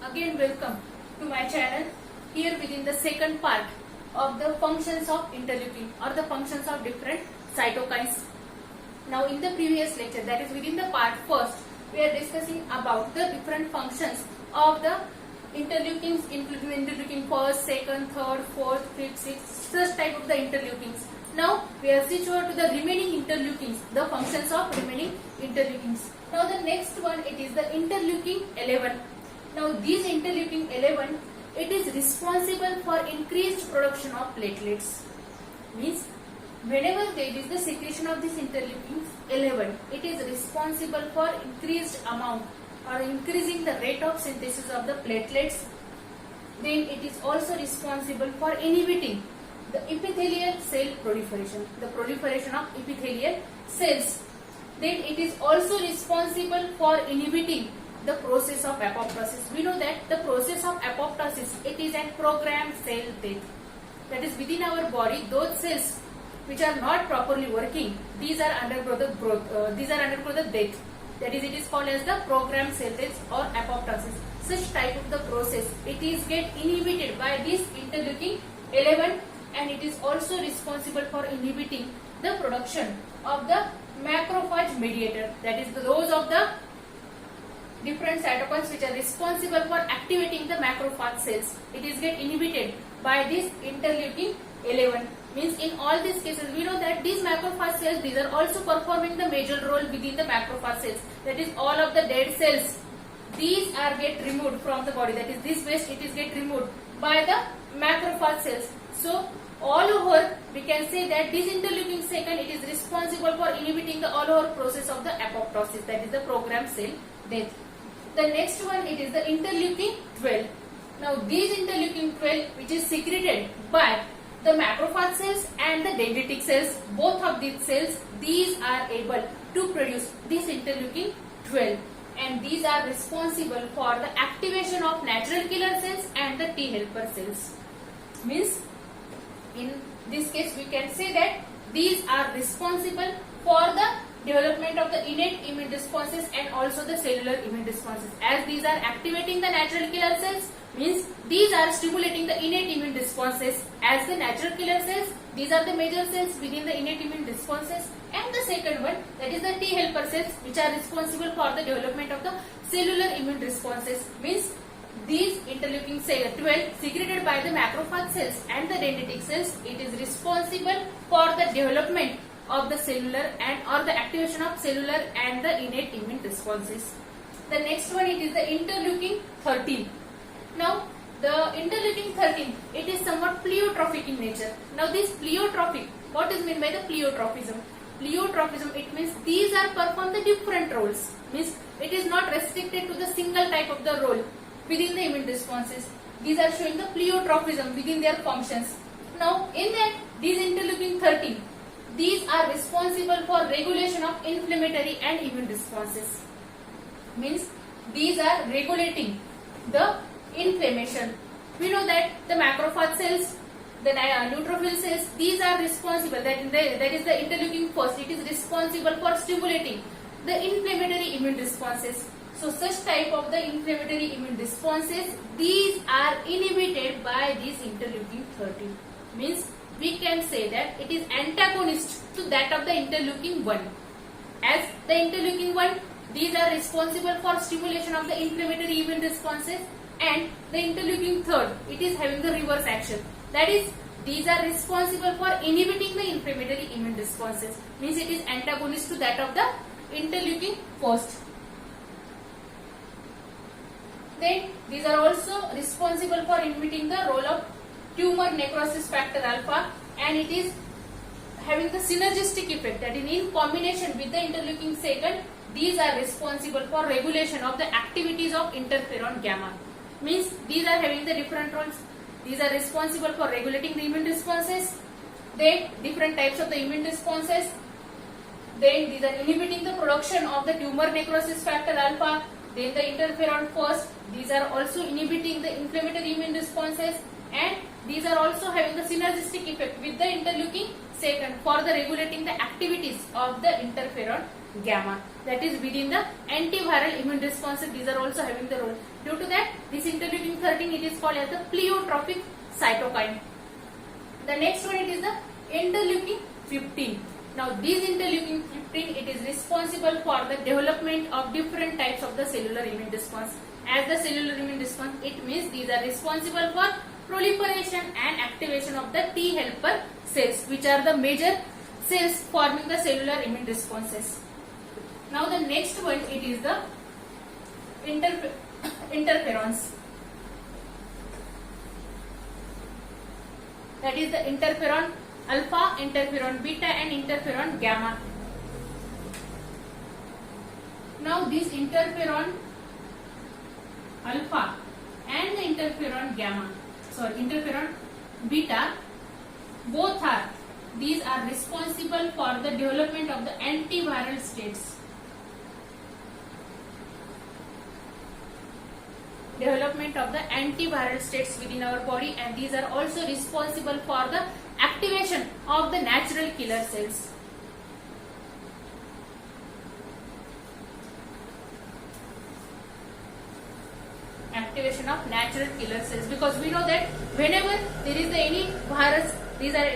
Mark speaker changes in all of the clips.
Speaker 1: Again welcome to my channel. Here within the second part of the functions of interleukin or the functions of different cytokines. Now in the previous lecture, that is within the part first, we are discussing about the different functions of the interleukins, including interleukin first, second, third, fourth, fifth, sixth, such type of the interleukins. Now we are switched over to the remaining interleukins, the functions of remaining interleukins. Now the next one, it is the interleukin 11. Now these interleukin 11, it is responsible for increased production of platelets. Means whenever there is the secretion of this interleukin 11, it is responsible for increased amount or increasing the rate of synthesis of the platelets. Then it is also responsible for inhibiting the epithelial cell proliferation, the proliferation of epithelial cells. Then it is also responsible for inhibiting the process of apoptosis. We know that the process of apoptosis, it is a programmed cell death. That is within our body, those cells which are not properly working, these are undergo the growth, these are undergo the death. That is, it is called as the programmed cell death or apoptosis. Such type of the process, it is get inhibited by this interleukin 11, and it is also responsible for inhibiting the production of the macrophage mediator. That is those of the different cytokines which are responsible for activating the macrophage cells. It is get inhibited by this interleukin 11. Means in all these cases, we know that these macrophage cells, these are also performing the major role within the macrophage cells. That is, all of the dead cells, these are get removed from the body. That is, this waste, it is get removed by the macrophage cells. So all over we can say that this interleukin second, it is responsible for inhibiting the all over process of the apoptosis, that is the programmed cell death. The next one, it is the interleukin 12. Now these interleukin 12, which is secreted by the macrophage cells and the dendritic cells, both of these cells, these are able to produce this interleukin 12, and these are responsible for the activation of natural killer cells and the T helper cells. Means in this case we can say that these are responsible for the development of the innate immune responses and also the cellular immune responses. As these are activating the natural killer cells, means these are stimulating the innate immune responses. As the natural killer cells, these are the major cells within the innate immune responses, and the second one, that is the T helper cells, which are responsible for the development of the cellular immune responses. Means these interleukin 12 secreted by the macrophage cells and the dendritic cells, it is responsible for the development of the cellular and or the activation of cellular and the innate immune responses. The next one, it is the interleukin 13. Now the interleukin 13, it is somewhat pleiotropic in nature. Now this pleiotropic, what is meant by the pleiotropism? Pleiotropism, it means these are perform the different roles. Means it is not restricted to the single type of the role within the immune responses. These are showing the pleiotropism within their functions. Now in that, these interleukin 13, these are responsible for regulation of inflammatory and immune responses. Means these are regulating the inflammation. We know that the macrophage cells, the neutrophil cells, these are responsible, that is the interleukin first, it is responsible for stimulating the inflammatory immune responses. So such type of the inflammatory immune responses, these are inhibited by this interleukin 13. Means we can say that it is antagonist to that of the interleukin 1. As the interleukin 1, these are responsible for stimulation of the inflammatory immune responses, and the interleukin 3, it is having the reverse action. That is, these are responsible for inhibiting the inflammatory immune responses. Means it is antagonist to that of the interleukin 1. Then these are also responsible for inhibiting the role of tumor necrosis factor alpha, and it is having the synergistic effect, that in combination with the interleukin second, these are responsible for regulation of the activities of interferon gamma. Means these are having the different roles. These are responsible for regulating the immune responses, then different types of the immune responses, then these are inhibiting the production of the tumor necrosis factor alpha, then the interferon first, these are also inhibiting the inflammatory immune responses, and these are also having the synergistic effect with the interleukin second for the regulating the activities of the interferon gamma, that is within the antiviral immune responses. These are also having the role. Due to that, this interleukin 13 it is called as the pleiotropic cytokine. The next one, it is the interleukin 15. Now this interleukin 15 it is responsible for the development of different types of the cellular immune response. As the cellular immune response, it means these are responsible for proliferation and activation of the T helper cells, which are the major cells forming the cellular immune responses. Now the next one, it is the interferons. That is the interferon alpha, interferon beta and interferon gamma. Now this interferon alpha and the interferon beta, both these are responsible for the development of the antiviral states. Development of the antiviral states within our body, and these are also responsible for the activation of the natural killer cells. Activation of natural killer cells, because we know that whenever there is any virus, these are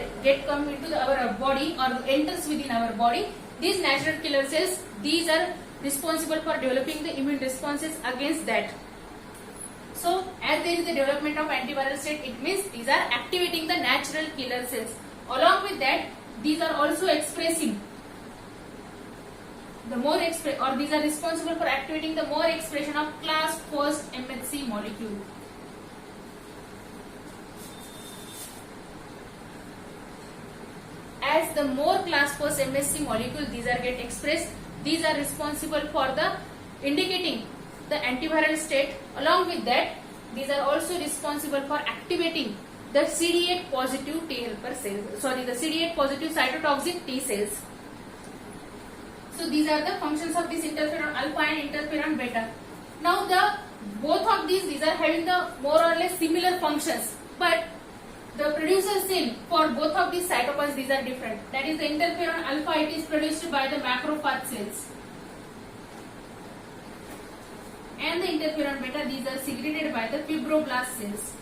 Speaker 1: come into our body or enters within our body, these natural killer cells, these are responsible for developing the immune responses against that. So as there is a development of antiviral state, it means these are activating the natural killer cells. Along with that, these are also expressing the more these are responsible for activating the more expression of class first MHC molecule. As the more class first MHC molecule these are get expressed, these are responsible for the indicating the antiviral state. Along with that, these are also responsible for activating the CD8 positive T helper cells, the CD8 positive cytotoxic T cells. So these are the functions of this interferon alpha and interferon beta. Now both of these are having the more or less similar functions, but the producer cell for both of these cytokines, these are different. That is the interferon alpha, it is produced by the macrophage cells, and the interferon beta, these are secreted by the fibroblast cells.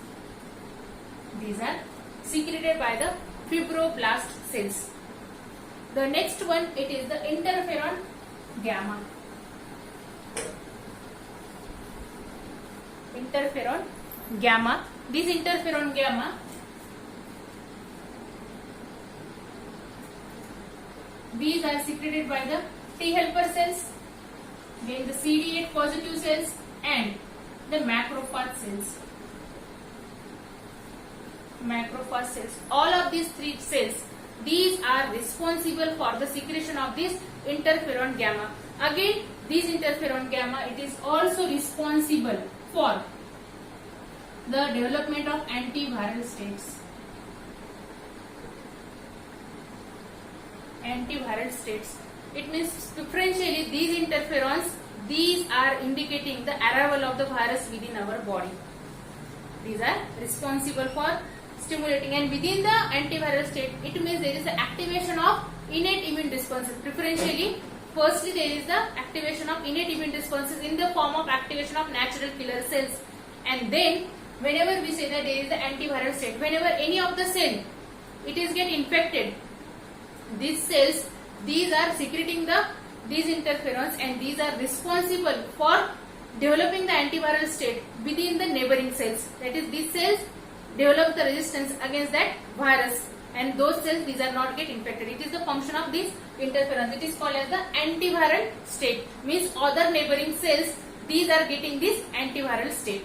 Speaker 1: These are secreted by the fibroblast cells. The next one, it is the interferon gamma. Interferon gamma. This interferon gamma, these are secreted by the T helper cells, then the CD8 positive cells and the macrophage cells. Macrophage cells. All of these three cells, these are responsible for the secretion of this interferon gamma. Again, this interferon gamma, it is also responsible for the development of antiviral states. Antiviral states. It means preferentially these interferons, these are indicating the arrival of the virus within our body. These are responsible for stimulating, and within the antiviral state, it means there is the activation of innate immune responses. Preferentially, firstly there is the activation of innate immune responses in the form of activation of natural killer cells, and then whenever we say that there is the antiviral state, whenever any of the cell it is get infected, these cells, these are secreting these interferons, and these are responsible for developing the antiviral state within the neighboring cells. That is, these cells develop the resistance against that virus, and those cells, these are not get infected. It is the function of these interferons. It is called as the antiviral state. Means other neighboring cells, these are getting this antiviral state.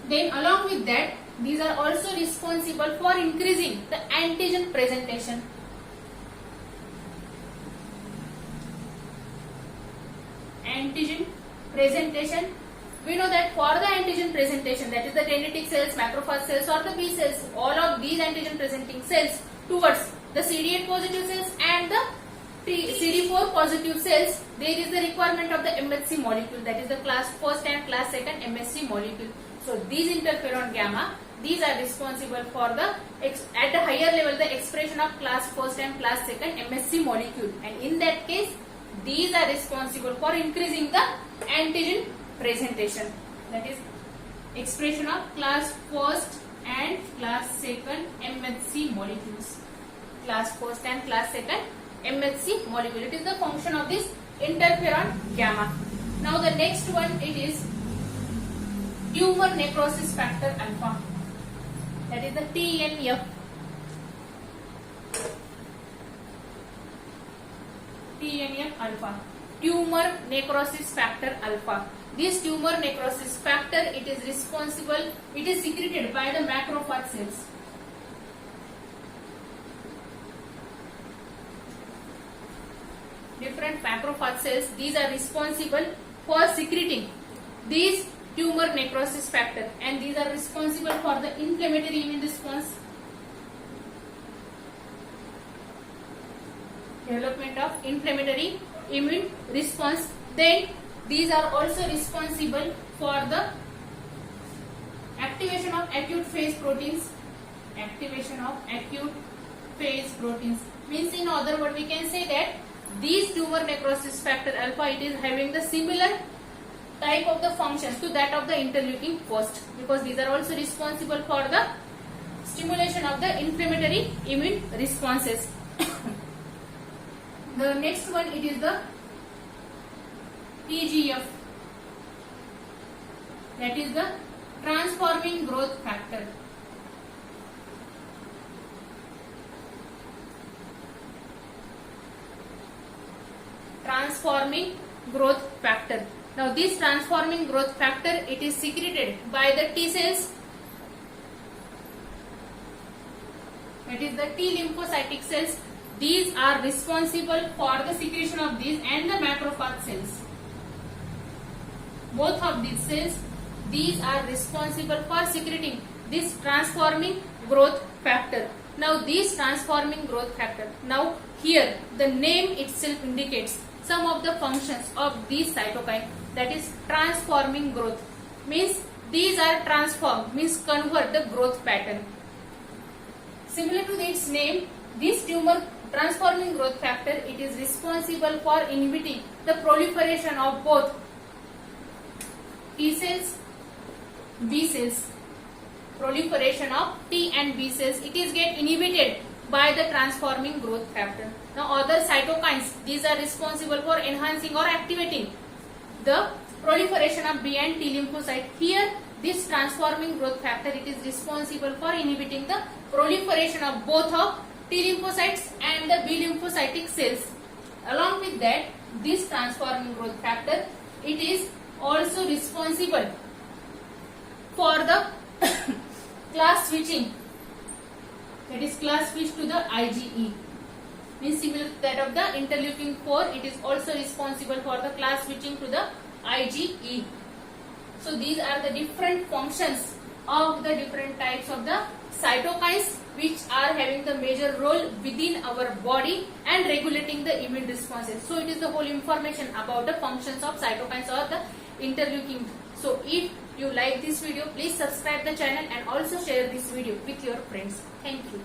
Speaker 1: Then along with that, these are also responsible for increasing the antigen presentation. Antigen presentation. We know that for the antigen presentation, that is the dendritic cells, macrophage cells or the B cells, all of these antigen presenting cells towards the CD8 positive cells and the CD4 positive cells, there is the requirement of the MHC molecule, that is the class first and class second MHC molecule. So these interferon gamma, these are responsible for the at the higher level the expression of class first and class second MHC molecule, and in that case these are responsible for increasing the antigen presentation, that is expression of class first and class second MHC molecules. Class first and class second MHC molecule, it is the function of this interferon gamma. Now the next one, it is tumor necrosis factor alpha, that is the TNF. TNF alpha, tumor necrosis factor alpha. This tumor necrosis factor, it is responsible, it is secreted by the macrophage cells. Different macrophage cells, these are responsible for secreting these tumor necrosis factor, and these are responsible for the inflammatory immune response, development of inflammatory immune response. Then these are also responsible for the activation of acute phase proteins. Activation of acute phase proteins means, in other words, we can say that these tumor necrosis factor alpha, it is having the similar type of the functions to that of the interleukin first, because these are also responsible for the stimulation of the inflammatory immune responses. The next one, it is the TGF, that is the transforming growth factor. Transforming growth factor. Now this transforming growth factor, it is secreted by the T cells, that is the T lymphocytic cells. These are responsible for the secretion of these, and the macrophage cells. Both of these cells, these are responsible for secreting this transforming growth factor. Now this transforming growth factor, now here the name itself indicates some of the functions of these cytokine, that is transforming growth, means these are transform, means convert the growth pattern. Similar to its name, this tumor transforming growth factor, it is responsible for inhibiting the proliferation of both T cells, B cells. Proliferation of T and B cells, it is get inhibited by the transforming growth factor. Now other cytokines, these are responsible for enhancing or activating the proliferation of B and T lymphocyte. Here this transforming growth factor, it is responsible for inhibiting the proliferation of both of T lymphocytes and the B lymphocytic cells. Along with that, this transforming growth factor, it is also responsible for the class switching, that is class switch to the IgE, means similar to that of the interleukin 4, it is also responsible for the class switching to the IgE. So these are the different functions of the different types of the cytokines, which are having the major role within our body and regulating the immune responses. So it is the whole information about the functions of cytokines or the interleukin. So if you like this video, please subscribe the channel and also share this video with your friends. Thank you.